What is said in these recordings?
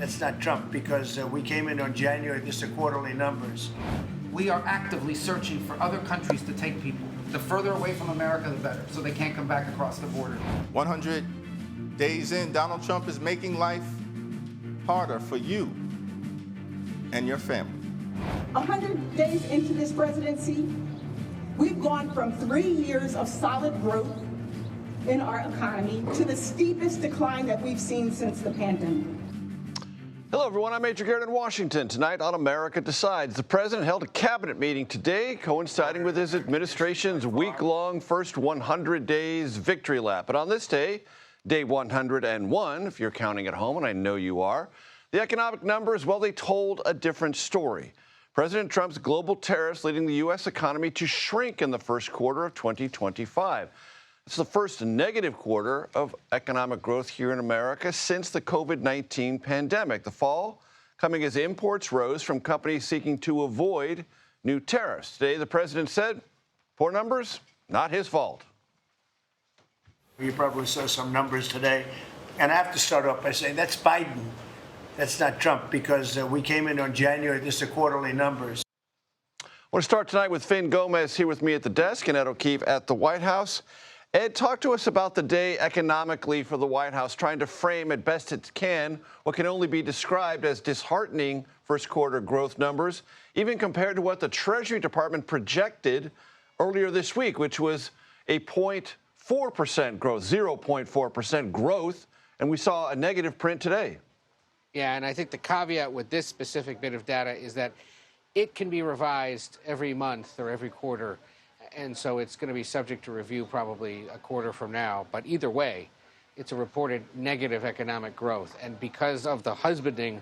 That's not Trump, because we came in on January. This is quarterly numbers. We are actively searching for other countries to take people. The further away from America, the better, so they can't come back across the border. 100 days in, Donald Trump is making life harder for you and your family. 100 days into this presidency, we've gone from 3 years of solid growth in our economy to the steepest decline that we've seen since the pandemic. Hello, everyone. I'm Major Garrett in Washington. Tonight on America Decides, the president held a cabinet meeting today, coinciding with his administration's week-long first 100 days victory lap. But on this day, day 101, if you're counting at home, and I know you are, the economic numbers, well, they told a different story. President Trump's global tariffs leading the U.S. economy to shrink in the first quarter of 2025. It's the first negative quarter of economic growth here in America since the COVID-19 pandemic. The fall coming as imports rose from companies seeking to avoid new tariffs. Today, the president said, poor numbers, not his fault. You probably saw some numbers today. And I have to start off by saying that's Biden. That's not Trump, because we came in on January. This is quarterly numbers. I want to start tonight with Finn Gomez here with me at the desk and Ed O'Keefe at the White House. Ed, talk to us about the day economically for the White House, trying to frame at best it can what can only be described as disheartening first quarter growth numbers, even compared to what the Treasury Department projected earlier this week, which was a 0.4% growth, 0.4% growth, and we saw a negative print today. Yeah, and I think the caveat with this specific bit of data is that it can be revised every month or every quarter. And so it's going to be subject to review probably a quarter from now. But either way, it's a reported negative economic growth. And because of the husbanding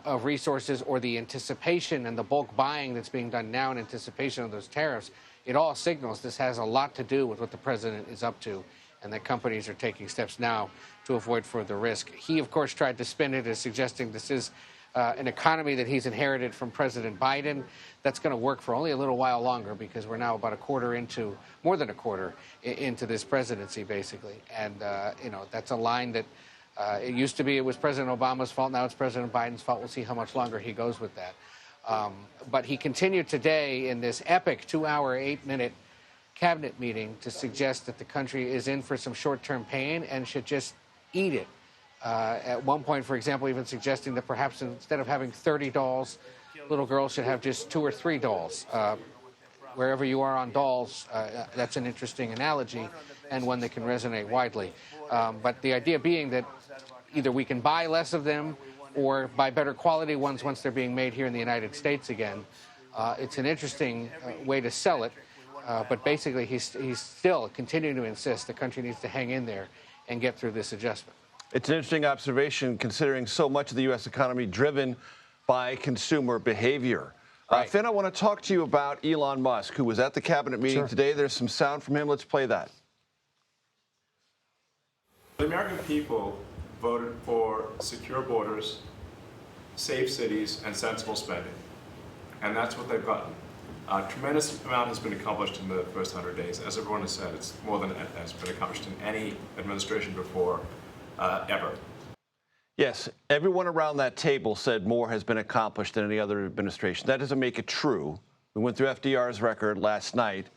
of resources or the anticipation and the bulk buying that's being done now in anticipation of those tariffs, it all signals this has a lot to do with what the president is up to and that companies are taking steps now to avoid further risk. He, of course, tried to spin it as suggesting this is an economy that he's inherited from President Biden. That's going to work for only a little while longer because we're now about more than a quarter into this presidency, basically. And, that's a line that it used to be it was President Obama's fault. Now it's President Biden's fault. We'll see how much longer he goes with that. But he continued today in this epic 2-hour, 8-minute cabinet meeting to suggest that the country is in for some short-term pain and should just eat it. At one point, for example, even suggesting that perhaps instead of having 30 dolls, little girls should have just 2 or 3 dolls. Wherever you are on dolls, that's an interesting analogy and one that can resonate widely. But the idea being that either we can buy less of them or buy better quality ones once they're being made here in the United States again. It's an interesting way to sell it. But basically, he's still continuing to insist the country needs to hang in there and get through this adjustment. It's an interesting observation considering so much of the U.S. economy driven by consumer behavior. Right. Finn, I want to talk to you about Elon Musk, who was at the cabinet meeting today. There's some sound from him. Let's play that. The American people voted for secure borders, safe cities, and sensible spending. And that's what they've gotten. A tremendous amount has been accomplished in the first 100 days. As everyone has said, it's more than has been accomplished in any administration before, ever. Yes, everyone around that table said more has been accomplished than any other administration. That doesn't make it true. We went through FDR's record last night.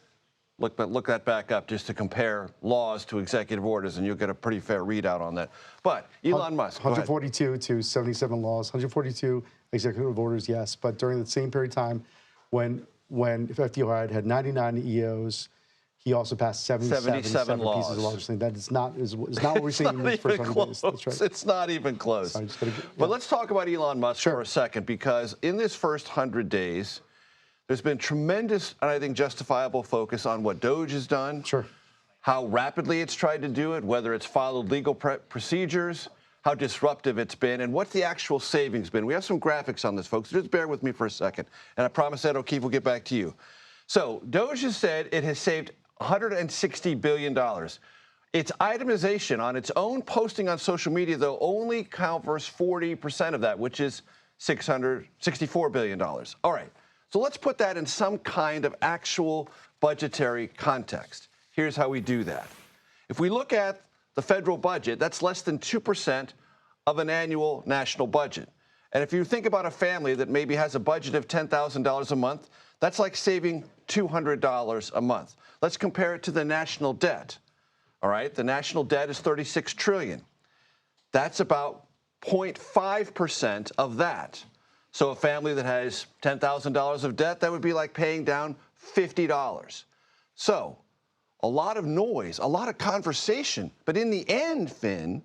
Look that back up just to compare laws to executive orders, and you'll get a pretty fair readout on that. But Elon Musk, 142 to 77 laws, 142 executive orders, yes. But during the same period of time, when FDR had 99 EOs, he also passed 77 pieces of legislation. That is not what we're seeing in the first 100 days. That's right. It's not even close. Sorry, But let's talk about Elon Musk for a second, because in this first 100 days, there's been tremendous, and I think justifiable focus on what DOGE has done, how rapidly it's tried to do it, whether it's followed legal procedures, how disruptive it's been, and what the actual savings been. We have some graphics on this, folks. Just bear with me for a second, and I promise Ed O'Keefe will get back to you. So DOGE has said it has saved $160 billion. Its itemization on its own posting on social media, though, only covers 40% of that, which is $664 billion. All right, so let's put that in some kind of actual budgetary context. Here's how we do that. If we look at the federal budget, that's less than 2% of an annual national budget. And if you think about a family that maybe has a budget of $10,000 a month, that's like saving $200 a month. Let's compare it to the national debt. All right, the national debt is $36 trillion. That's about 0.5% of that. So a family that has $10,000 of debt, that would be like paying down $50. So a lot of noise, a lot of conversation, but in the end, Finn,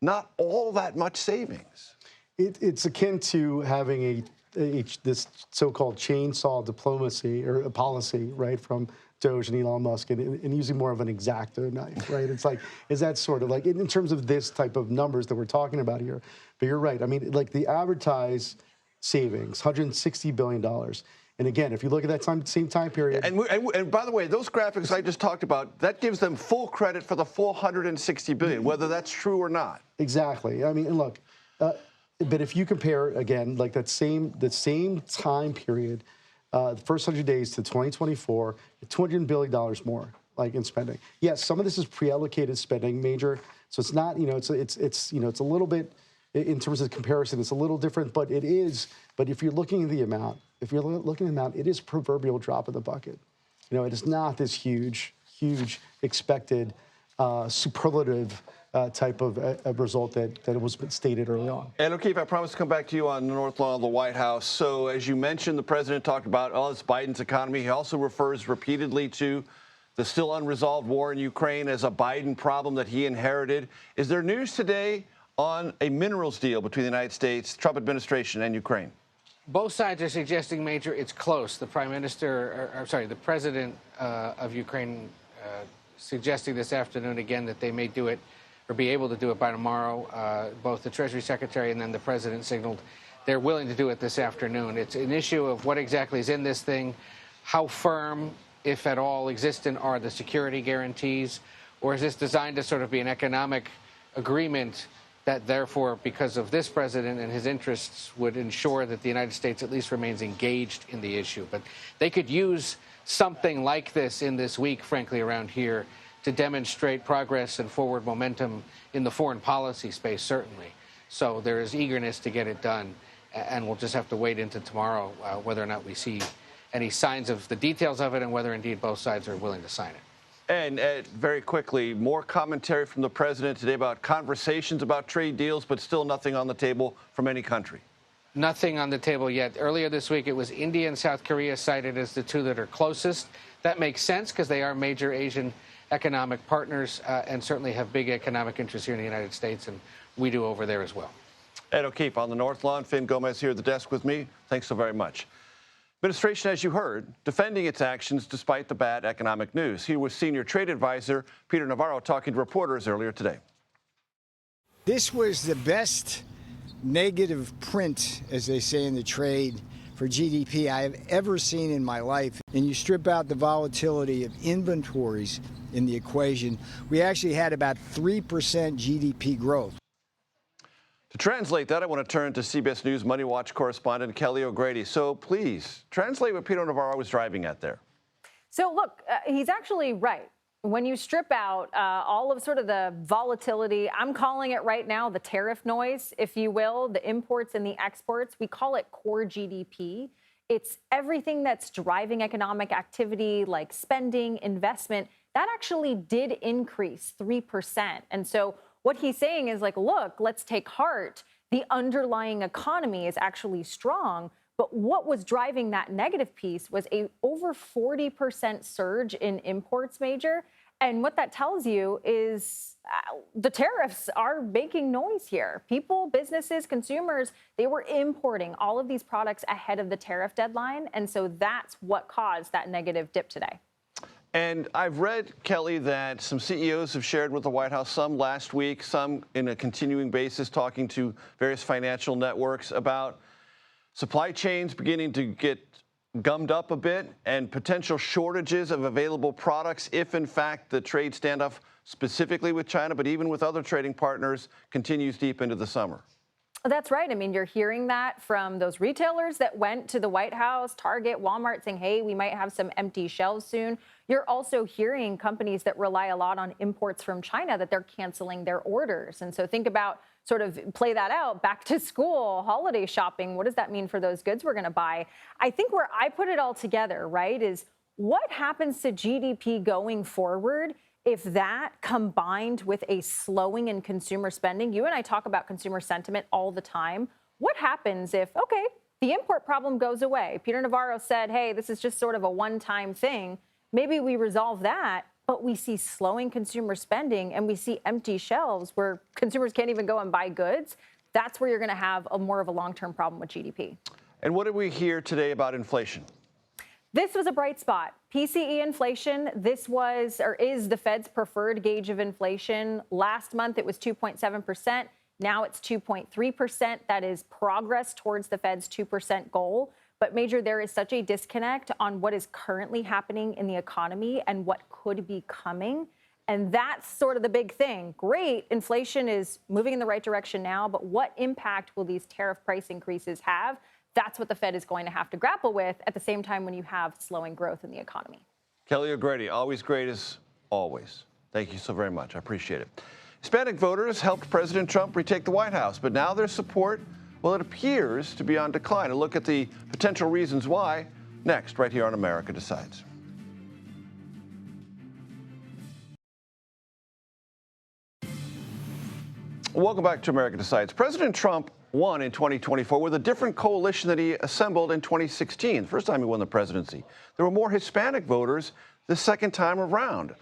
not all that much savings. It's akin to having this so-called chainsaw diplomacy or a policy, right, from DOGE and Elon Musk, and using more of an X-Acto knife, right? It's like, is that sort of like, in terms of this type of numbers that we're talking about here? But you're right. I mean, like the advertised savings, $160 billion. And again, if you look at that same time period. And by the way, those graphics I just talked about, that gives them full credit for the full $160 billion, whether that's true or not. Exactly. I mean, and look, but if you compare, again, like the same time period, the first 100 days to 2024, $200 billion more, like in spending. Yes, some of this is pre-allocated spending, major. So it's not, it's a little bit, in terms of comparison, it's a little different, but it is. But if you're looking at the amount, it is a proverbial drop in the bucket. It is not this huge expected superlative type of result that was stated early on. And O'Keefe, I promise to come back to you on the North Lawn of the White House. So as you mentioned, the president talked about, it's Biden's economy. He also refers repeatedly to the still unresolved war in Ukraine as a Biden problem that he inherited. Is there news today on a minerals deal between the United States, Trump administration, and Ukraine? Both sides are suggesting, Major, it's close. The the president of Ukraine suggesting this afternoon again that they may do it or be able to do it by tomorrow. Both the Treasury Secretary and then the president signaled they're willing to do it this afternoon. It's an issue of what exactly is in this thing, how firm, if at all, existent are the security guarantees, or is this designed to sort of be an economic agreement that therefore, because of this president and his interests, would ensure that the United States at least remains engaged in the issue. But they could use something like this in this week, frankly, around here to demonstrate progress and forward momentum in the foreign policy space, certainly. So there is eagerness to get it done, and we'll just have to wait into tomorrow whether or not we see any signs of the details of it and whether indeed both sides are willing to sign it. And very quickly, more commentary from the president today about conversations about trade deals, but still nothing on the table from any country. Nothing on the table yet. Earlier this week, it was India and South Korea cited as the two that are closest. That makes sense because they are major Asian economic partners and certainly have big economic interests here in the United States, and we do over there as well. Ed O'Keefe on the North Lawn. Finn Gomez here at the desk with me. Thanks so very much. Administration, as you heard, defending its actions despite the bad economic news. Here was Senior Trade Advisor Peter Navarro talking to reporters earlier today. This was the best negative print, as they say in the trade, for GDP I have ever seen in my life. And you strip out the volatility of inventories in the equation, we actually had about 3% GDP growth. To translate that, I want to turn to CBS News Money Watch correspondent Kelly O'Grady. So please, translate what Peter Navarro was driving at there. So look, he's actually right. When you strip out all of sort of the volatility, I'm calling it right now the tariff noise, if you will, the imports and the exports, we call it core GDP. It's everything that's driving economic activity like spending, investment. That actually did increase 3%. And so what he's saying is like, look, let's take heart. The underlying economy is actually strong. But what was driving that negative piece was a over 40% surge in imports, Major. And what that tells you is the tariffs are making noise here. People, businesses, consumers, they were importing all of these products ahead of the tariff deadline. And so that's what caused that negative dip today. And I've read, Kelly, that some CEOs have shared with the White House, some last week, some in a continuing basis, talking to various financial networks about supply chains beginning to get gummed up a bit and potential shortages of available products if, in fact, the trade standoff specifically with China, but even with other trading partners, continues deep into the summer. That's right. I mean, you're hearing that from those retailers that went to the White House, Target, Walmart, saying, hey, we might have some empty shelves soon. You're also hearing companies that rely a lot on imports from China that they're canceling their orders. And so think about sort of play that out, back to school, holiday shopping, what does that mean for those goods we're going to buy? I think where I put it all together, right, is what happens to GDP going forward if that combined with a slowing in consumer spending? You and I talk about consumer sentiment all the time. What happens if, okay, the import problem goes away? Peter Navarro said, hey, this is just sort of a one-time thing. Maybe we resolve that, but we see slowing consumer spending and we see empty shelves where consumers can't even go and buy goods. That's where you're going to have more of a long-term problem with GDP. And what did we hear today about inflation? This was a bright spot. PCE inflation, this was or is the Fed's preferred gauge of inflation. Last month, it was 2.7%. Now it's 2.3%. That is progress towards the Fed's 2% goal. But Major, there is such a disconnect on what is currently happening in the economy and what could be coming. And that's sort of the big thing. Great, inflation is moving in the right direction now, but what impact will these tariff price increases have? That's what the Fed is going to have to grapple with at the same time when you have slowing growth in the economy. Kelly O'Grady, always great as always. Thank you so very much. I appreciate it. Hispanic voters helped President Trump retake the White House, but now their support, well, it appears to be on decline. A look at the potential reasons why, next, right here on America Decides. Welcome back to America Decides. President Trump won in 2024 with a different coalition that he assembled in 2016, the first time he won the presidency. There were more Hispanic voters the second time around.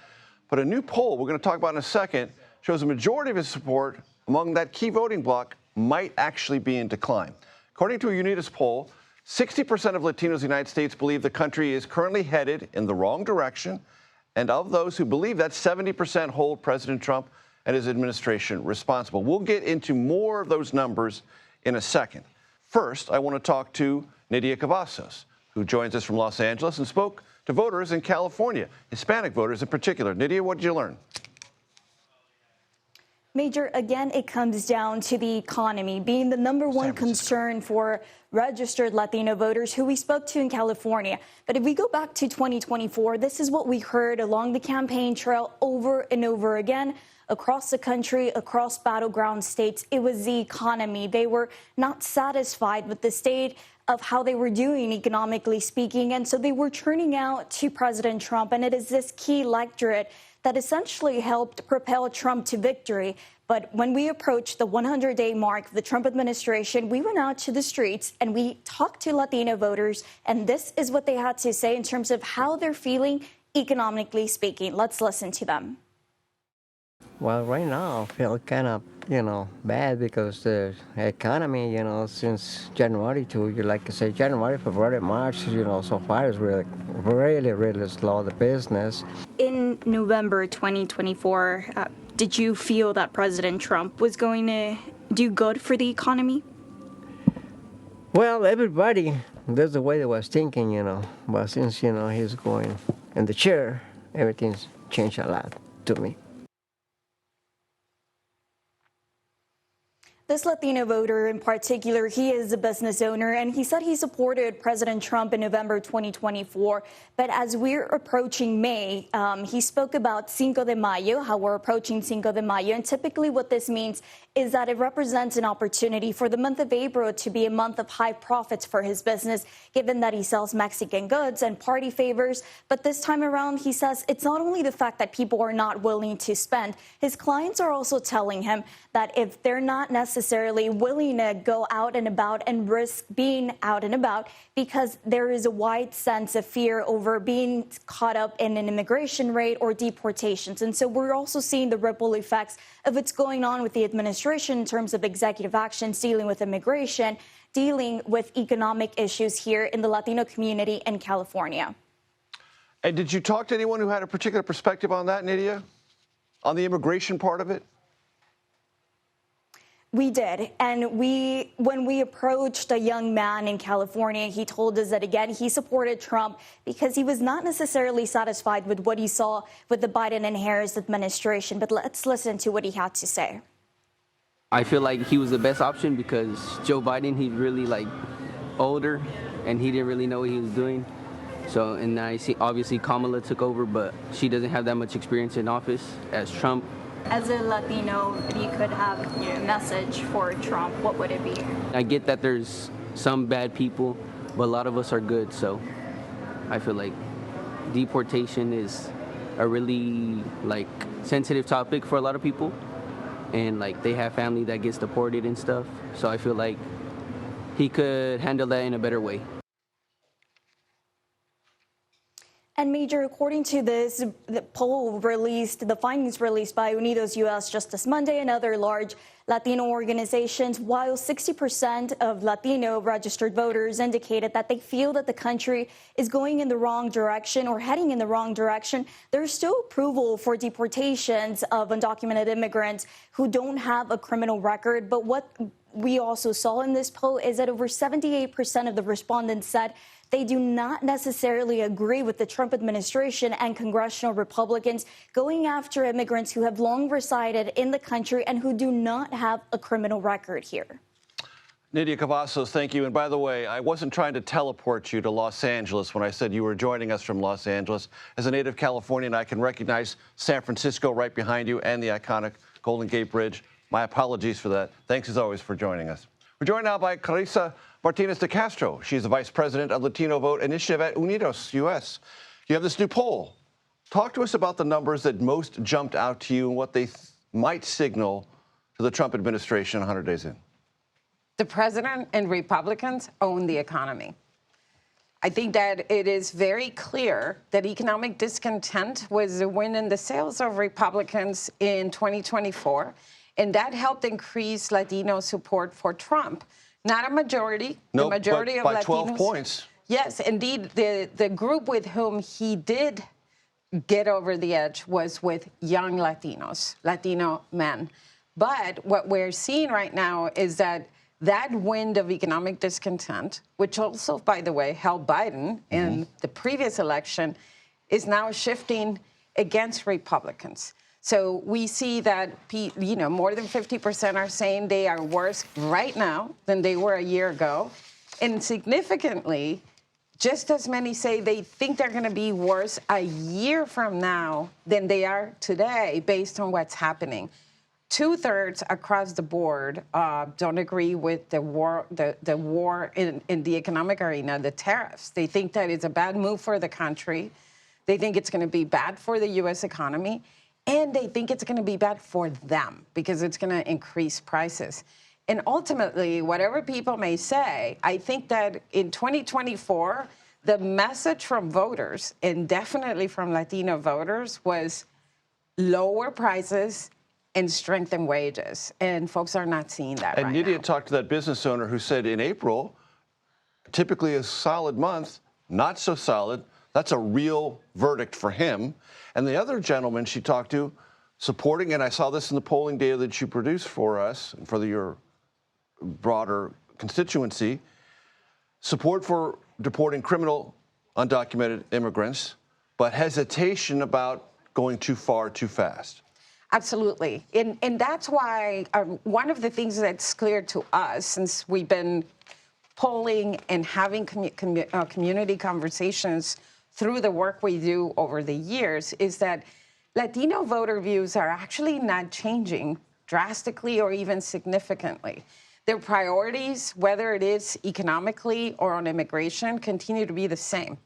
But a new poll we're going to talk about in a second shows a majority of his support among that key voting bloc might actually be in decline. According to a Unitas poll, 60% of Latinos in the United States believe the country is currently headed in the wrong direction. And of those who believe that, 70% hold President Trump and his administration responsible. We'll get into more of those numbers in a second. First, I want to talk to Nydia Cavazos, who joins us from Los Angeles and spoke to voters in California, Hispanic voters in particular. Nydia, what did you learn? Major, again, it comes down to the economy being the number one concern for registered Latino voters who we spoke to in California. But if we go back to 2024, this is what we heard along the campaign trail over and over again. Across the country, across battleground states, it was the economy. They were not satisfied with the state of how they were doing economically speaking. And so they were turning out to President Trump. And it is this key electorate that essentially helped propel Trump to victory. But when we approached the 100-day mark of the Trump administration, we went out to the streets and we talked to Latino voters. And this is what they had to say in terms of how they're feeling economically speaking. Let's listen to them. Well, right now I feel kind of, bad because the economy, since January to, like I say, January, February, March, so far is really, really slow, the business. In November 2024, did you feel that President Trump was going to do good for the economy? Well, everybody, that's the way they was thinking, But since, he's going in the chair, everything's changed a lot to me. This Latino voter in particular, he is a business owner, and he said he supported President Trump in November 2024. But as we're approaching May, he spoke about Cinco de Mayo, how we're approaching Cinco de Mayo. And typically what this means is that it represents an opportunity for the month of April to be a month of high profits for his business, given that he sells Mexican goods and party favors. But this time around, he says it's not only the fact that people are not willing to spend. His clients are also telling him that if they're not necessarily willing to go out and about and risk being out and about, because there is a wide sense of fear over being caught up in an immigration raid or deportations. And so we're also seeing the ripple effects of what's going on with the administration in terms of executive actions dealing with immigration, dealing with economic issues here in the Latino community in California. And did you talk to anyone who had a particular perspective on that, Nydia? On the immigration part of it? We did. And when we approached a young man in California, he told us that, again, he supported Trump because he was not necessarily satisfied with what he saw with the Biden and Harris administration. But let's listen to what he had to say. I feel like he was the best option because Joe Biden, he's really older and he didn't really know what he was doing. So, and I see obviously Kamala took over, but she doesn't have that much experience in office as Trump. As a Latino, if you could have a message for Trump, what would it be? I get that there's some bad people, but a lot of us are good, so I feel like deportation is a really sensitive topic for a lot of people, and they have family that gets deported and stuff, so I feel like he could handle that in a better way. And Major, according to this, the poll released, the findings released by Unidos US just this Monday and other large Latino organizations, while 60% of Latino registered voters indicated that they feel that the country is going in the wrong direction or heading in the wrong direction, there's still approval for deportations of undocumented immigrants who don't have a criminal record. But what we also saw in this poll is that over 78% of the respondents said they do not necessarily agree with the Trump administration and congressional Republicans going after immigrants who have long resided in the country and who do not have a criminal record here. Nydia Cavazos, thank you. And by the way, I wasn't trying to teleport you to Los Angeles when I said you were joining us from Los Angeles. As a native Californian, I can recognize San Francisco right behind you and the iconic Golden Gate Bridge. My apologies for that. Thanks, as always, for joining us. We're joined now by Clarissa Martinez de Castro. She's the Vice President of Latino Vote Initiative at Unidos US. You have this new poll. Talk to us about the numbers that most jumped out to you and what they might signal to the Trump administration 100 days in. The president and Republicans own the economy. I think that it is very clear that economic discontent was a win in the sales of Republicans in 2024, and that helped increase Latino support for Trump. Not a majority. No, the majority but of by Latinos. 12 points. Yes, indeed. The group with whom he did get over the edge was with young Latinos, Latino men. But what we're seeing right now is that wind of economic discontent, which also, by the way, helped Biden in the previous election, is now shifting against Republicans. So we see that, more than 50% are saying they are worse right now than they were a year ago. And significantly, just as many say they think they're going to be worse a year from now than they are today based on what's happening. 2/3 across the board don't agree with the war in the economic arena, the tariffs. They think that it's a bad move for the country. They think it's going to be bad for the U.S. economy. And they think it's going to be bad for them because it's going to increase prices. And ultimately, whatever people may say, I think that in 2024, the message from voters, and definitely from Latino voters, was lower prices and strengthen wages. And folks are not seeing that right now. And Nydia talked to that business owner who said in April, typically a solid month, not so solid. That's a real verdict for him. And the other gentleman she talked to, supporting, and I saw this in the polling data that you produced for us, and for your broader constituency, support for deporting criminal undocumented immigrants, but hesitation about going too far too fast. Absolutely. And that's why one of the things that's clear to us, since we've been polling and having community conversations through the work we do over the years, is that Latino voter views are actually not changing drastically or even significantly. Their priorities, whether it is economically or on immigration, continue to be the same.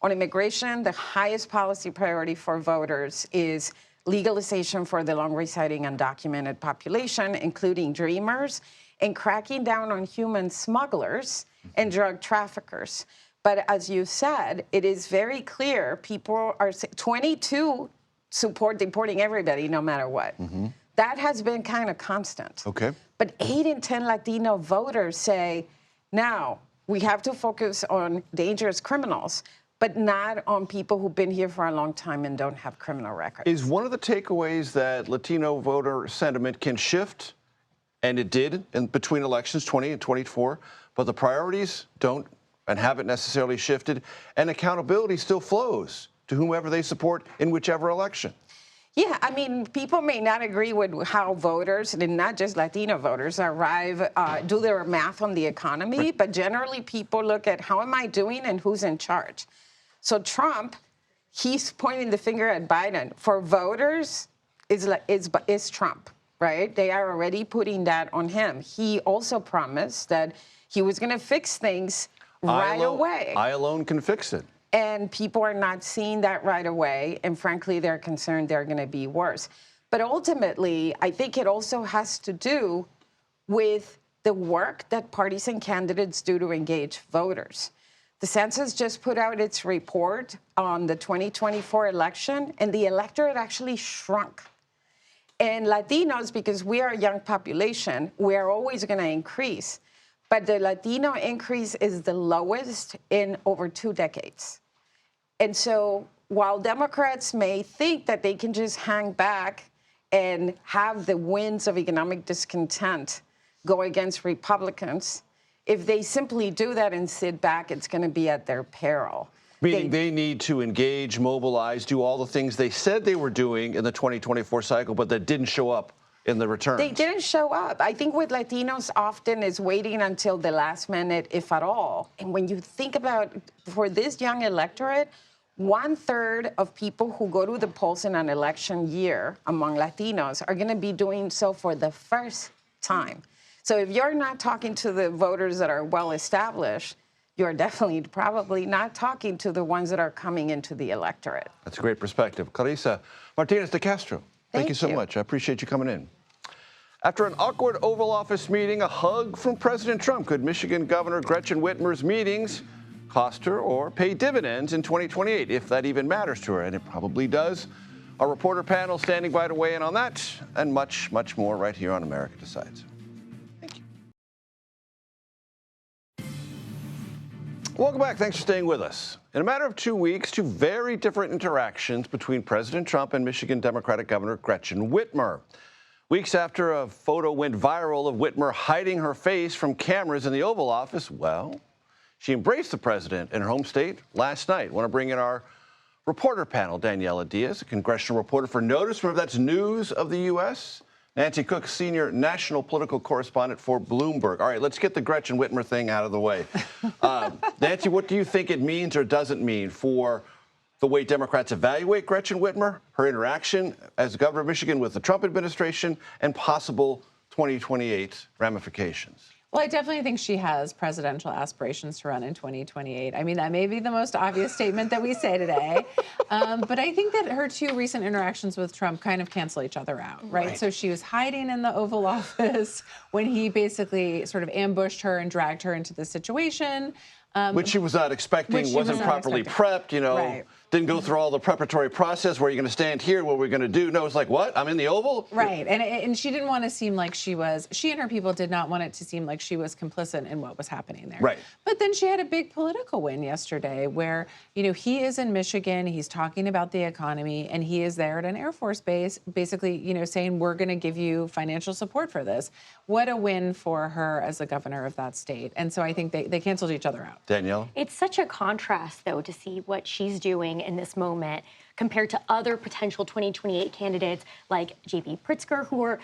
On immigration, the highest policy priority for voters is legalization for the long-residing undocumented population, including dreamers, and cracking down on human smugglers and drug traffickers. But as you said, it is very clear people are 22 support deporting everybody no matter what. That has been kind of constant. Okay. But 8 in 10 Latino voters say, now we have to focus on dangerous criminals, but not on people who've been here for a long time and don't have criminal records. Is one of the takeaways that Latino voter sentiment can shift, and it did in between elections 20 and 24, but the priorities don't and haven't necessarily shifted, and accountability still flows to whomever they support in whichever election? Yeah, I mean, people may not agree with how voters, and not just Latino voters, do their math on the economy, but generally people look at how am I doing and who's in charge. So Trump, he's pointing the finger at Biden. For voters, is Trump, right? They are already putting that on him. He also promised that he was going to fix things right away. I alone can fix it. And people are not seeing that right away. And frankly, they're concerned they're going to be worse. But ultimately, I think it also has to do with the work that parties and candidates do to engage voters. The census just put out its report on the 2024 election, and the electorate actually shrunk. And Latinos, because we are a young population, we are always going to increase. But the Latino increase is the lowest in over 2 decades. And so while Democrats may think that they can just hang back and have the winds of economic discontent go against Republicans, if they simply do that and sit back, it's going to be at their peril. Meaning they need to engage, mobilize, do all the things they said they were doing in the 2024 cycle, but that didn't show up in the returns. They didn't show up. I think with Latinos often is waiting until the last minute, if at all. And when you think about, for this young electorate, 1/3 of people who go to the polls in an election year among Latinos are going to be doing so for the first time. So if you're not talking to the voters that are well established, you're definitely probably not talking to the ones that are coming into the electorate. That's a great perspective. Clarissa Martinez de Castro, thank you so much. I appreciate you coming in. After an awkward Oval Office meeting, a hug from President Trump. Could Michigan Governor Gretchen Whitmer's meetings cost her or pay dividends in 2028, if that even matters to her? And it probably does. Our reporter panel standing by to weigh in on that and much, much more right here on America Decides. Thank you. Welcome back. Thanks for staying with us. In a matter of 2 weeks, 2 very different interactions between President Trump and Michigan Democratic Governor Gretchen Whitmer. Weeks after a photo went viral of Whitmer hiding her face from cameras in the Oval Office, well, she embraced the president in her home state last night. I want to bring in our reporter panel, Daniela Diaz, a congressional reporter for Notice. Remember, that's News of the U.S. Nancy Cook, senior national political correspondent for Bloomberg. All right, let's get the Gretchen Whitmer thing out of the way. Nancy, what do you think it means or doesn't mean for the way Democrats evaluate Gretchen Whitmer, her interaction as governor of Michigan with the Trump administration, and possible 2028 ramifications? Well, I definitely think she has presidential aspirations to run in 2028. I mean, that may be the most obvious statement that we say today. But I think that her 2 recent interactions with Trump kind of cancel each other out, right? So she was hiding in the Oval Office when he basically sort of ambushed her and dragged her into the situation. Which she was not expecting, wasn't properly prepped, you know, didn't go through all the preparatory process. Where are you going to stand here? What are we going to do? No, it's like, what? I'm in the Oval? Right. And she didn't want to seem like she and her people did not want it to seem like she was complicit in what was happening there. Right. But then she had a big political win yesterday where, you know, he is in Michigan, he's talking about the economy, and he is there at an Air Force base, basically, you know, saying, we're going to give you financial support for this. What a win for her as the governor of that state. And so I think they canceled each other out. Danielle? It's such a contrast, though, to see what she's doing in this moment compared to other potential 2028 candidates like J.B. Pritzker, who are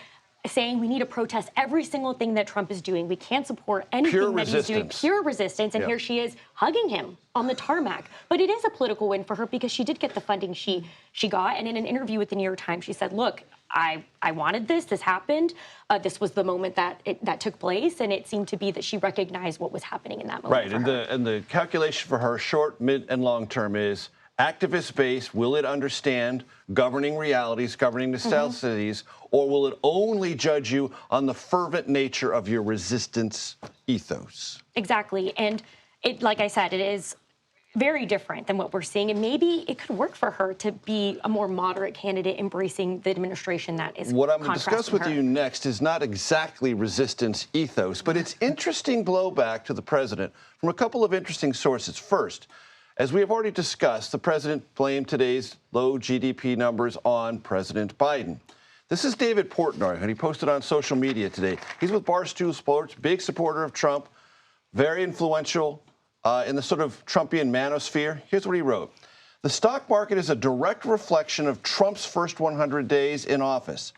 saying we need to protest every single thing that Trump is doing. We can't support anything that he's doing. Pure resistance. And here she is hugging him on the tarmac. But it is a political win for her because she did get the funding she got. And in an interview with the New York Times, she said, look, I wanted this. This happened. This was the moment that took place. And it seemed to be that she recognized what was happening in that moment. Right. And the calculation for her short, mid, and long term is activist base. Will it understand governing realities, governing necessities, or will it only judge you on the fervent nature of your resistance ethos? Exactly. And it, like I said, it is very different than what we're seeing. And maybe it could work for her to be a more moderate candidate embracing the administration that is what I'm going to discuss with her. you next is not exactly resistance ethos, but it's interesting blowback to the president from a couple of interesting sources. First, as we have already discussed, the president blamed today's low GDP numbers on President Biden. This is David Portnoy, and he posted on social media today. He's with Barstool Sports, big supporter of Trump, very influential in the sort of Trumpian manosphere. Here's what he wrote. The stock market is a direct reflection of Trump's first 100 days in office.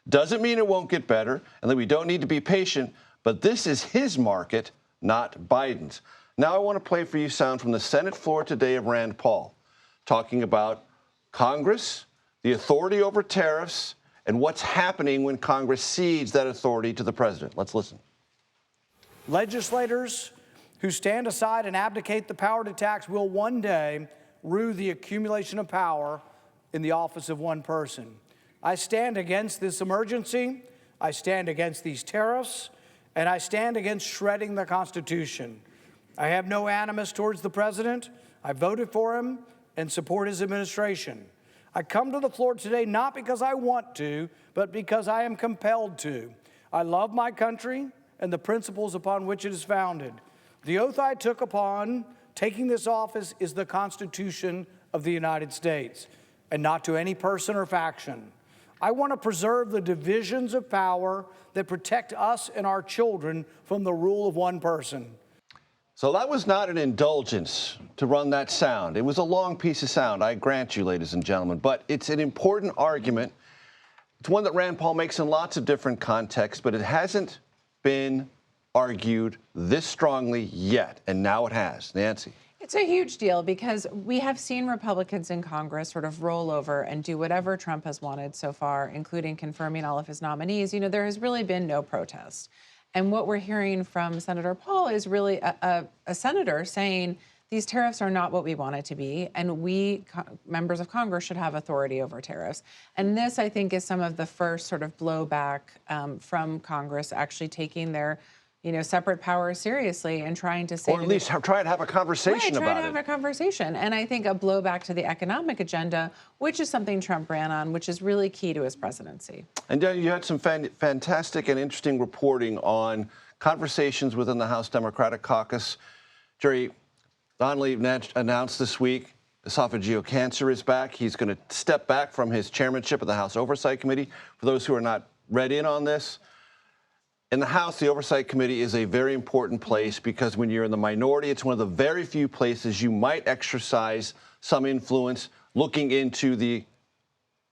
Doesn't mean it won't get better and that we don't need to be patient, but this is his market, not Biden's. Now I want to play for you sound from the Senate floor today of Rand Paul, talking about Congress, the authority over tariffs, and what's happening when Congress cedes that authority to the president. Let's listen. Legislators who stand aside and abdicate the power to tax will one day rue the accumulation of power in the office of one person. I stand against this emergency, I stand against these tariffs, and I stand against shredding the Constitution. I have no animus towards the president. I voted for him and support his administration. I come to the floor today not because I want to, but because I am compelled to. I love my country and the principles upon which it is founded. The oath I took upon taking this office is the Constitution of the United States, and not to any person or faction. I want to preserve the divisions of power that protect us and our children from the rule of one person. So that was not an indulgence to run that sound. It was a long piece of sound, I grant you, ladies and gentlemen, but it's an important argument. It's one that Rand Paul makes in lots of different contexts, but it hasn't been argued this strongly yet, and now it has. Nancy. It's a huge deal because we have seen Republicans in Congress sort of roll over and do whatever Trump has wanted so far, including confirming all of his nominees. You know, there has really been no protest. And what we're hearing from Senator Paul is really a senator saying these tariffs are not what we want it to be, and we, members of Congress, should have authority over tariffs. And this, I think, is some of the first sort of blowback from Congress actually taking their separate powers seriously and trying to say, or at least try and have a conversation about it. Try to have a conversation. And I think a blowback to the economic agenda, which is something Trump ran on, which is really key to his presidency. And you had some fantastic and interesting reporting on conversations within the House Democratic Caucus. Jerry Donnelly announced this week esophageal cancer is back. He's going to step back from his chairmanship of the House Oversight Committee. For those who are not read in on this, in the House, the Oversight Committee is a very important place because when you're in the minority, it's one of the very few places you might exercise some influence looking into the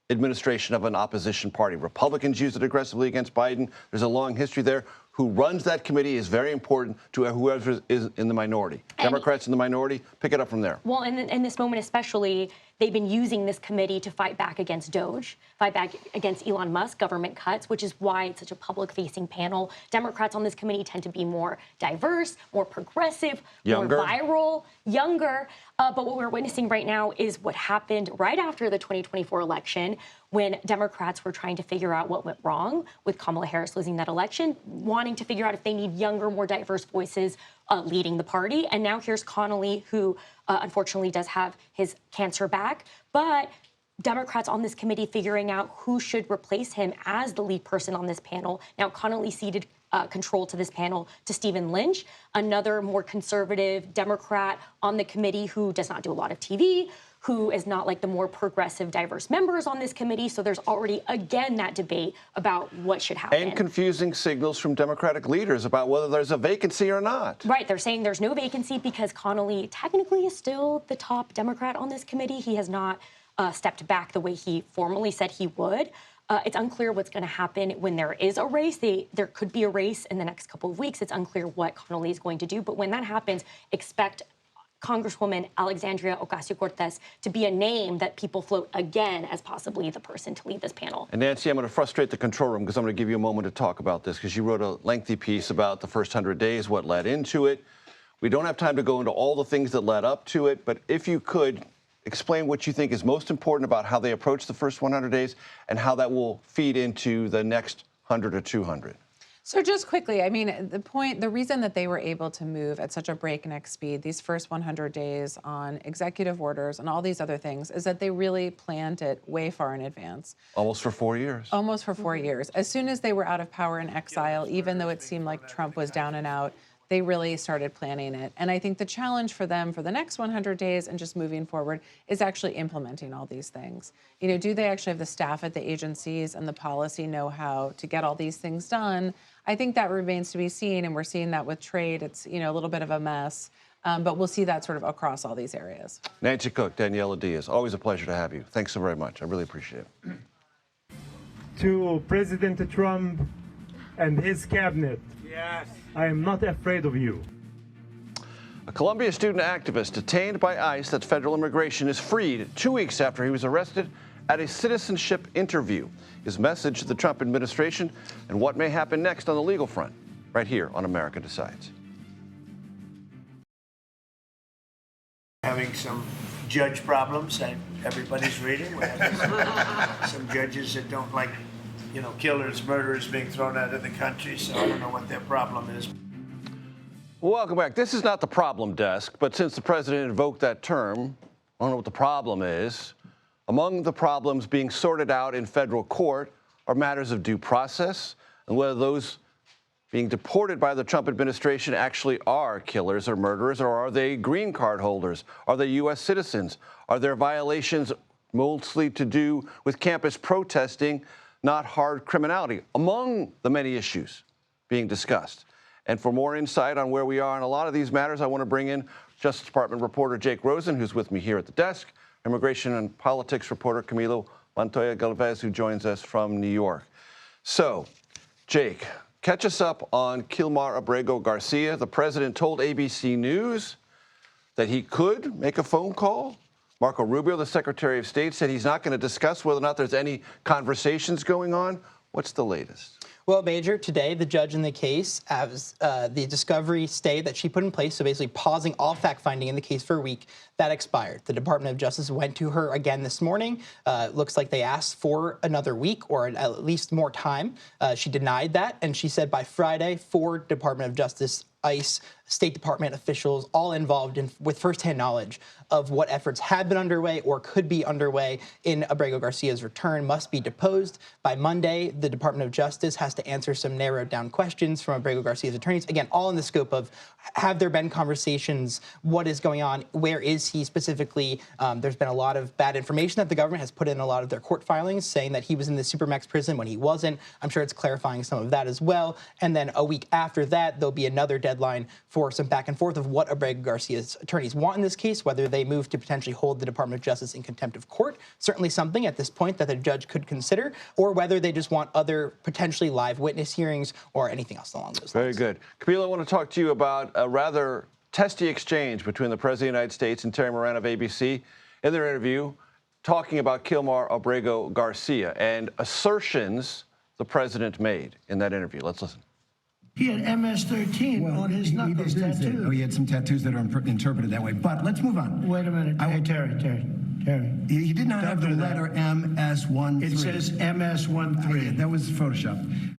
administration of an opposition party. Republicans use it aggressively against Biden. There's a long history there. Who runs that committee is very important to whoever is in the minority. Democrats in the minority, pick it up from there. Well, in this moment especially, they've been using this committee to fight back against DOGE, fight back against Elon Musk, government cuts, which is why it's such a public-facing panel. Democrats on this committee tend to be more diverse, more progressive, younger, more viral, younger. But what we're witnessing right now is what happened right after the 2024 election when Democrats were trying to figure out what went wrong with Kamala Harris losing that election, wanting to figure out if they need younger, more diverse voices leading the party. And now here's Connolly, who unfortunately does have his cancer back. But Democrats on this committee figuring out who should replace him as the lead person on this panel. Now, Connolly ceded control to this panel to Stephen Lynch, another more conservative Democrat on the committee who does not do a lot of TV, who is not like the more progressive, diverse members on this committee. So there's already, again, that debate about what should happen. And confusing signals from Democratic leaders about whether there's a vacancy or not. Right. They're saying there's no vacancy because Connolly technically is still the top Democrat on this committee. He has not stepped back the way he formally said he would. It's unclear what's going to happen when there is a race. There could be a race in the next couple of weeks. It's unclear what Connolly is going to do. But when that happens, expect Congresswoman Alexandria Ocasio-Cortez to be a name that people float again as possibly the person to lead this panel. And Nancy, I'm going to frustrate the control room because I'm going to give you a moment to talk about this because you wrote a lengthy piece about the first 100 days, what led into it. We don't have time to go into all the things that led up to it, but if you could explain what you think is most important about how they approach the first 100 days and how that will feed into the next 100 or 200. So just quickly, I mean, the reason that they were able to move at such a breakneck speed these first 100 days on executive orders and all these other things is that they really planned it way far in advance. Almost for 4 years. Almost for 4 years. As soon as they were out of power in exile, even though it seemed like Trump was down and out, they really started planning it. And I think the challenge for them for the next 100 days and just moving forward is actually implementing all these things. You know, do they actually have the staff at the agencies and the policy know-how to get all these things done? I think that remains to be seen, and we're seeing that with trade. It's, you know, a little bit of a mess, but we'll see that sort of across all these areas. Nancy Cook, Daniela Diaz, always a pleasure to have you. Thanks so very much. I really appreciate it. To President Trump and his cabinet, yes, I am not afraid of you. A Columbia student activist detained by ICE, that's federal immigration, is freed 2 weeks after he was arrested at a citizenship interview. His message to the Trump administration and what may happen next on the legal front, right here on America Decides. Having some judge problems that everybody's reading. We're having some judges that don't like, killers, murderers being thrown out of the country, so I don't know what their problem is. Welcome back. This is not the problem desk, but since the president invoked that term, I don't know what the problem is. Among the problems being sorted out in federal court are matters of due process and whether those being deported by the Trump administration actually are killers or murderers, or are they green card holders? Are they U.S. citizens? Are there violations mostly to do with campus protesting, not hard criminality, among the many issues being discussed? And for more insight on where we are on a lot of these matters, I want to bring in Justice Department reporter Jake Rosen, who's with me here at the desk, immigration and politics reporter Camilo Montoya Galvez, who joins us from New York. So, Jake, catch us up on Kilmar Abrego Garcia. The president told ABC News that he could make a phone call. Marco Rubio, the Secretary of State, said he's not going to discuss whether or not there's any conversations going on. What's the latest? Well, Major, today the judge in the case has the discovery stay that she put in place, so basically pausing all fact-finding in the case for a week, that expired. The Department of Justice went to her again this morning. Looks like they asked for another week or at least more time. She denied that, and she said by Friday, 4 Department of Justice, ICE, State Department officials, all involved with firsthand knowledge of what efforts had been underway or could be underway in Abrego Garcia's return must be deposed. By Monday, the Department of Justice has to answer some narrowed down questions from Abrego Garcia's attorneys. Again, all in the scope of, have there been conversations? What is going on? Where is he specifically? There's been a lot of bad information that the government has put in a lot of their court filings, saying that he was in the Supermax prison when he wasn't. I'm sure it's clarifying some of that as well. And then a week after that, there'll be another deadline for some back and forth of what Abrego Garcia's attorneys want in this case, whether they move to potentially hold the Department of Justice in contempt of court, certainly something at this point that the judge could consider, or whether they just want other potentially live witness hearings or anything else along those lines. Very good. Camilo, I want to talk to you about a rather testy exchange between the President of the United States and Terry Moran of ABC in their interview, talking about Kilmar Abrego Garcia and assertions the president made in that interview. Let's listen. He had MS-13 on his knuckles tattooed. Oh, he had some tattoos that are interpreted that way. But let's move on. Wait a minute. Hey, Terry. He did not have the letter MS-13. It says MS-13. That was Photoshop.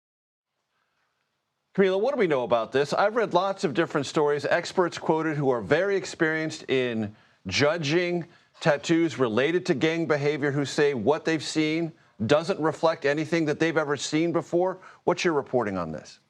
Camilo, what do we know about this? I've read lots of different stories, experts quoted who are very experienced in judging tattoos related to gang behavior, who say what they've seen doesn't reflect anything that they've ever seen before. What's your reporting on this?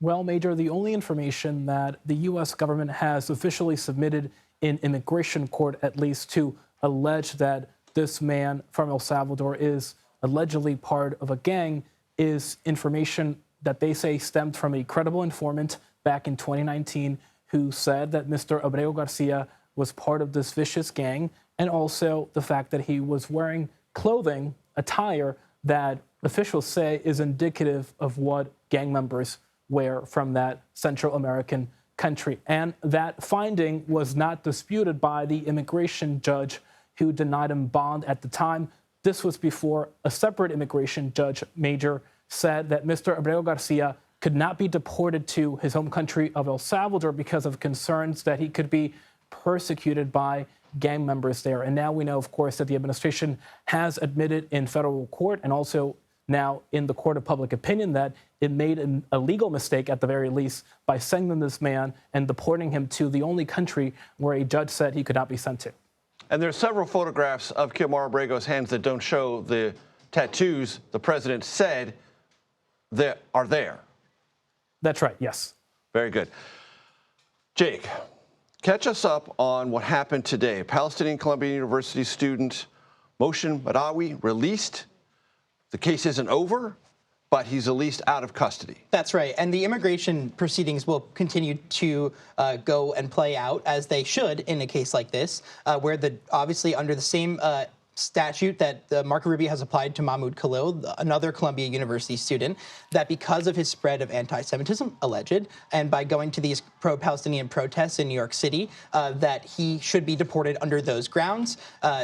Well, Major, the only information that the U.S. government has officially submitted in immigration court, at least, to allege that this man from El Salvador is allegedly part of a gang, is information that they say stemmed from a credible informant back in 2019 who said that Mr. Abrego Garcia was part of this vicious gang, and also the fact that he was wearing clothing, attire, that officials say is indicative of what gang members wear from that Central American country. And that finding was not disputed by the immigration judge who denied him bond at the time. This was before a separate immigration judge, Major, said that Mr. Abrego Garcia could not be deported to his home country of El Salvador because of concerns that he could be persecuted by gang members there. And now we know, of course, that the administration has admitted in federal court and also now in the court of public opinion that it made a legal mistake at the very least by sending this man and deporting him to the only country where a judge said he could not be sent to. And there's several photographs of Kilmar Abrego's hands that don't show the tattoos the president said that are there. That's right, yes. Very good. Jake, catch us up on what happened today. Palestinian Columbia University student Moshe Madawi released. The case isn't over, but he's released out of custody. That's right. And the immigration proceedings will continue to go and play out as they should in a case like this, where obviously under the same statute that Marco Rubio has applied to Mahmoud Khalil, another Columbia University student, that because of his spread of anti-Semitism, alleged, and by going to these pro-Palestinian protests in New York City, that he should be deported under those grounds.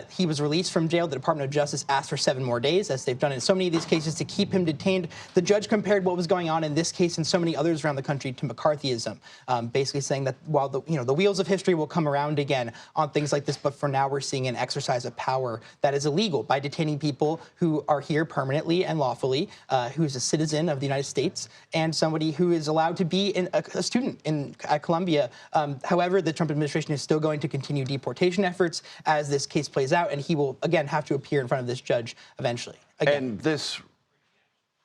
He was released from jail. The Department of Justice asked for 7 more days, as they've done in so many of these cases, to keep him detained. The judge compared what was going on in this case and so many others around the country to McCarthyism, basically saying that while the wheels of history will come around again on things like this, but for now we're seeing an exercise of power that is illegal by detaining people who are here permanently and lawfully, who is a citizen of the United States, and somebody who is allowed to be a student at Columbia. However, the Trump administration is still going to continue deportation efforts as this case plays out, and he will, again, have to appear in front of this judge eventually. Again. And this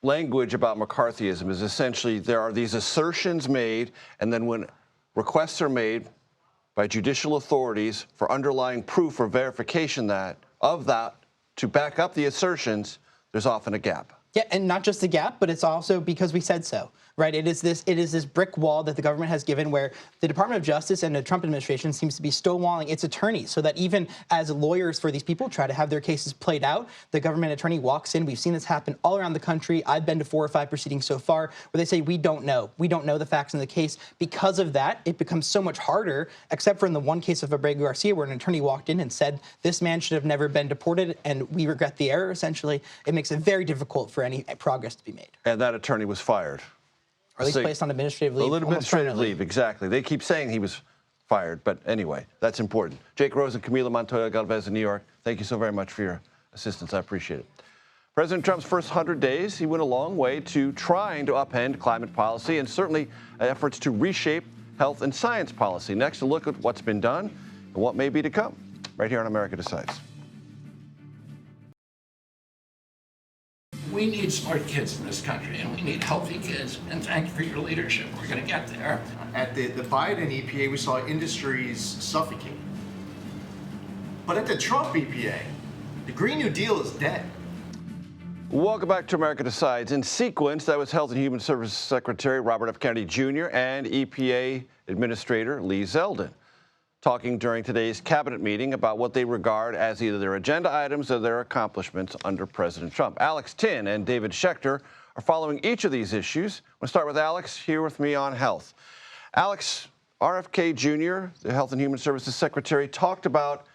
language about McCarthyism is essentially there are these assertions made, and then when requests are made by judicial authorities for underlying proof or verification of that to back up the assertions, there's often a gap. Yeah, and not just a gap, but it's also because we said so, right? It is this brick wall that the government has given where the Department of Justice and the Trump administration seems to be stonewalling its attorneys so that even as lawyers for these people try to have their cases played out, the government attorney walks in. We've seen this happen all around the country. I've been to 4 or 5 proceedings so far where they say, we don't know. We don't know the facts in the case. Because of that, it becomes so much harder, except for in the one case of Abrego Garcia where an attorney walked in and said, this man should have never been deported and we regret the error, essentially. It makes it very difficult for any progress to be made. And that attorney was fired. Or at least placed on administrative leave. Administrative leave, exactly. They keep saying he was fired, but anyway, that's important. Jake Rose and Camila Montoya Galvez in New York, thank you so very much for your assistance. I appreciate it. President Trump's first 100 days, he went a long way to trying to upend climate policy and certainly efforts to reshape health and science policy. Next, a look at what's been done and what may be to come, right here on America Decides. We need smart kids in this country, and we need healthy kids, and thank you for your leadership. We're going to get there. At the Biden EPA, we saw industries suffocate. But at the Trump EPA, the Green New Deal is dead. Welcome back to America Decides. In sequence, that was Health and Human Services Secretary Robert F. Kennedy Jr. and EPA Administrator Lee Zeldin, talking during today's cabinet meeting about what they regard as either their agenda items or their accomplishments under President Trump. Alex Tin and David Schechter are following each of these issues. I'm going to start with Alex here with me on health. Alex, RFK Jr., the Health and Human Services Secretary, talked about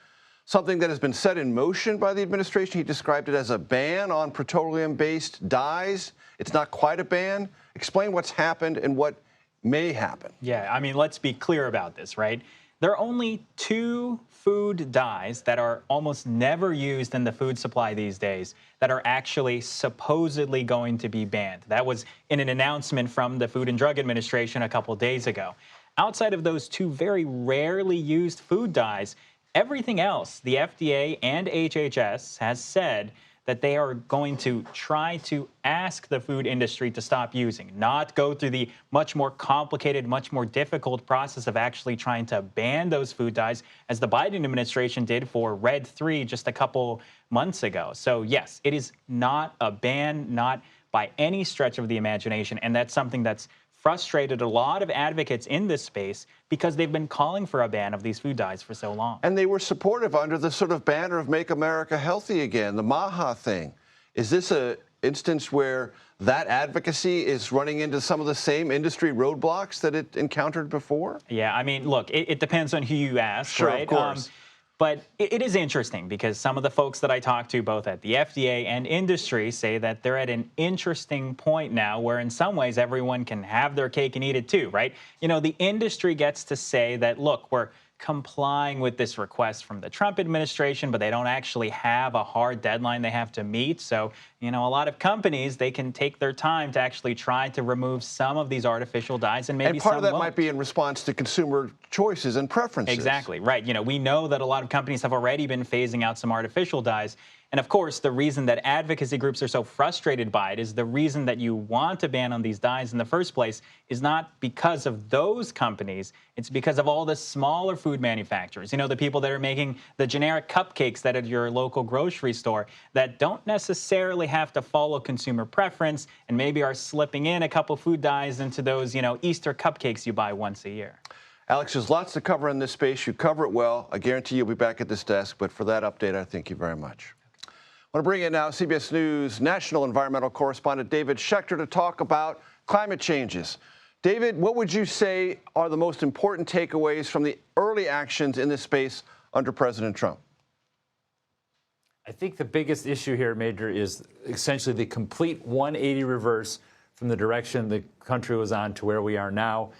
something that has been set in motion by the administration. He described it as a ban on petroleum-based dyes. It's not quite a ban. Explain what's happened and what may happen. Yeah, I mean, let's be clear about this, right? There are only 2 food dyes that are almost never used in the food supply these days that are actually supposedly going to be banned. That was in an announcement from the Food and Drug Administration a couple days ago. Outside of those 2 very rarely used food dyes, everything else, the FDA and HHS has said that they are going to try to ask the food industry to stop using, not go through the much more complicated, much more difficult process of actually trying to ban those food dyes, as the Biden administration did for Red 3 just a couple months ago. So yes, it is not a ban, not by any stretch of the imagination, and that's something that's frustrated a lot of advocates in this space because they've been calling for a ban of these food dyes for so long. And they were supportive under the sort of banner of Make America Healthy Again, the MAHA thing. Is this an instance where that advocacy is running into some of the same industry roadblocks that it encountered before? Yeah, I mean, look, it depends on who you ask, sure, right? Of course. But it is interesting because some of the folks that I talk to, both at the FDA and industry, say that they're at an interesting point now where in some ways everyone can have their cake and eat it too, right? You know, the industry gets to say that, look, we're complying with this request from the Trump administration, but they don't actually have a hard deadline they have to meet. So, you know, a lot of companies, they can take their time to actually try to remove some of these artificial dyes, and maybe and part some of that won't. might be in response to consumer choices and preferences. Exactly, right. You know, we know that a lot of companies have already been phasing out some artificial dyes. And of course, the reason that advocacy groups are so frustrated by it is the reason that you want to ban on these dyes in the first place is not because of those companies. It's because of all the smaller food manufacturers, you know, the people that are making the generic cupcakes that at your local grocery store that don't necessarily have to follow consumer preference and maybe are slipping in a couple food dyes into those, you know, Easter cupcakes you buy once a year. Alex, there's lots to cover in this space. You cover it well. I guarantee you'll be back at this desk. But for that update, I thank you very much. I want to bring in now CBS News national environmental correspondent David Schechter to talk about climate changes. David, what would you say are the most important takeaways from the early actions in this space under President Trump? I think the biggest issue here, Major, is essentially the complete 180 reverse from the direction the country was on to where we are now.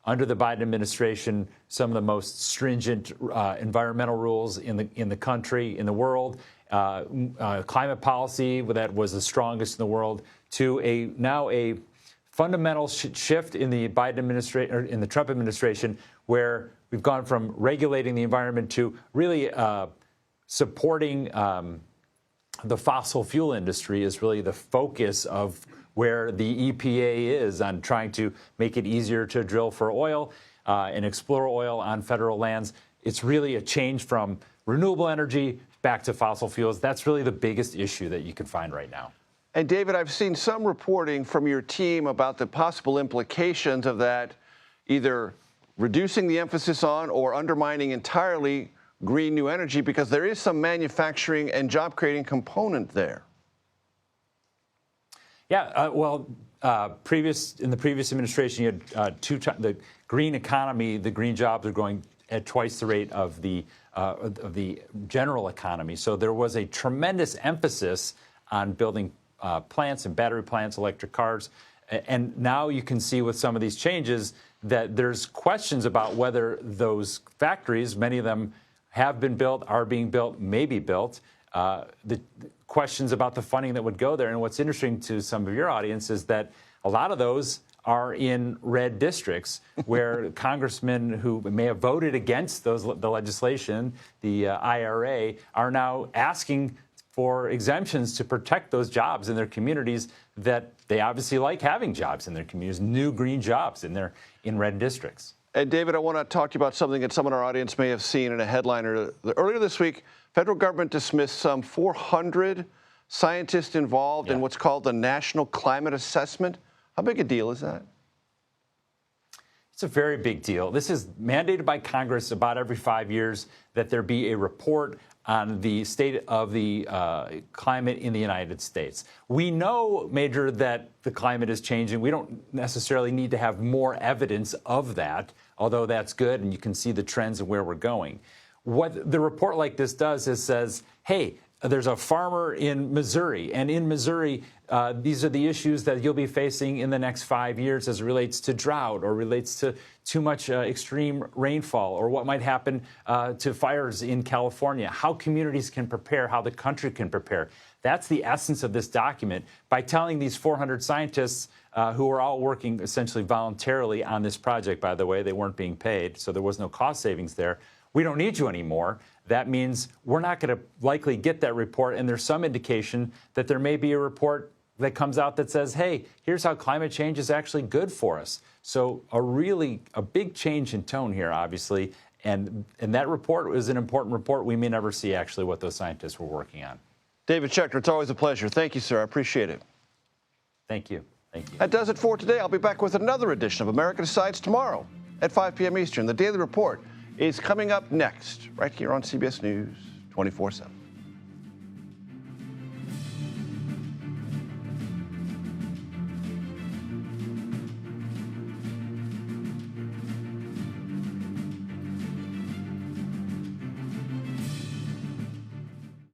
Under the Biden administration, some of the most stringent environmental rules in the country, in the world, climate policy that was the strongest in the world, to now a fundamental shift in the Biden administration, or in the Trump administration, where we've gone from regulating the environment to really supporting the fossil fuel industry is really the focus of where the EPA is on trying to make it easier to drill for oil and explore oil on federal lands. It's really a change from renewable energy back to fossil fuels. That's really the biggest issue that you can find right now. And David, I've seen some reporting from your team about the possible implications of that, either reducing the emphasis on or undermining entirely green new energy, because there is some manufacturing and job creating component there. Yeah, in the previous administration, you had the green economy, the green jobs are going at twice the rate of the general economy. So there was a tremendous emphasis on building plants and battery plants, electric cars. And now you can see with some of these changes that there's questions about whether those factories, many of them have been built, are being built, may be built. The questions about the funding that would go there. And what's interesting to some of your audience is that a lot of those are in red districts where congressmen who may have voted against the legislation, the IRA, are now asking for exemptions to protect those jobs in their communities that they obviously like having jobs in their communities, new green jobs in red districts. And David, I want to talk to you about something that some in our audience may have seen in a headliner. Earlier this week, federal government dismissed some 400 scientists involved in what's called the National Climate Assessment. How big a deal is that? It's a very big deal. This is mandated by Congress about every 5 years that there be a report on the state of the climate in the United States. We know, Major, that the climate is changing. We don't necessarily need to have more evidence of that, although that's good, and you can see the trends of where we're going. What the report like this does is says, hey, there's a farmer in Missouri, and in Missouri, these are the issues that you'll be facing in the next 5 years as it relates to drought or relates to too much extreme rainfall, or what might happen to fires in California, how communities can prepare, how the country can prepare. That's the essence of this document. By telling these 400 scientists who are all working essentially voluntarily on this project, by the way, they weren't being paid, so there was no cost savings there. We don't need you anymore. That means we're not going to likely get that report, and there's some indication that there may be a report that comes out that says, hey, here's how climate change is actually good for us. So a big change in tone here, obviously, and that report is an important report. We may never see actually what those scientists were working on. David Schechter, it's always a pleasure. Thank you, sir. I appreciate it. Thank you. Thank you. That does it for today. I'll be back with another edition of America Decides tomorrow at 5 p.m. Eastern. The Daily Report is coming up next, right here on CBS News 24/7.